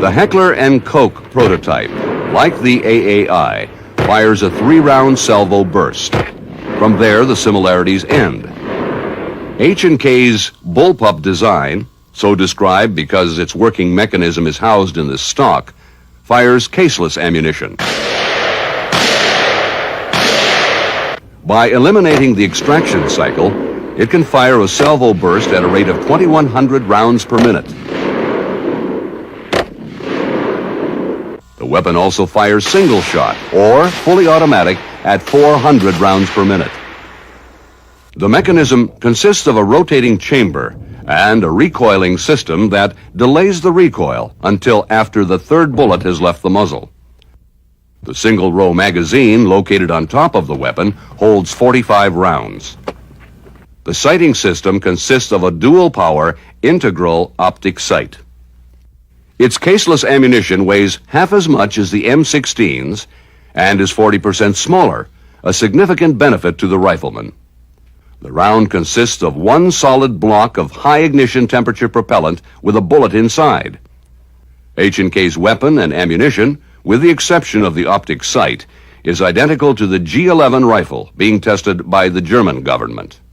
The Heckler Koch prototype, like the AAI, fires a 3-round salvo burst. From there, the similarities end. H&K's bullpup design, so described because its working mechanism is housed in the stock, fires caseless ammunition. By eliminating the extraction cycle, it can fire a salvo burst at a rate of 2,100 rounds per minute. The weapon also fires single shot or fully automatic at 400 rounds per minute. The mechanism consists of a rotating chamber and a recoiling system that delays the recoil until after the third bullet has left the muzzle. The single-row magazine located on top of the weapon holds 45 rounds. The sighting system consists of a dual-power integral optic sight. Its caseless ammunition weighs half as much as the M16's and is 40% smaller, a significant benefit to the rifleman. The round consists of one solid block of high ignition temperature propellant with a bullet inside. H&K's weapon and ammunition, with the exception of the optic sight, is identical to the G11 rifle being tested by the German government.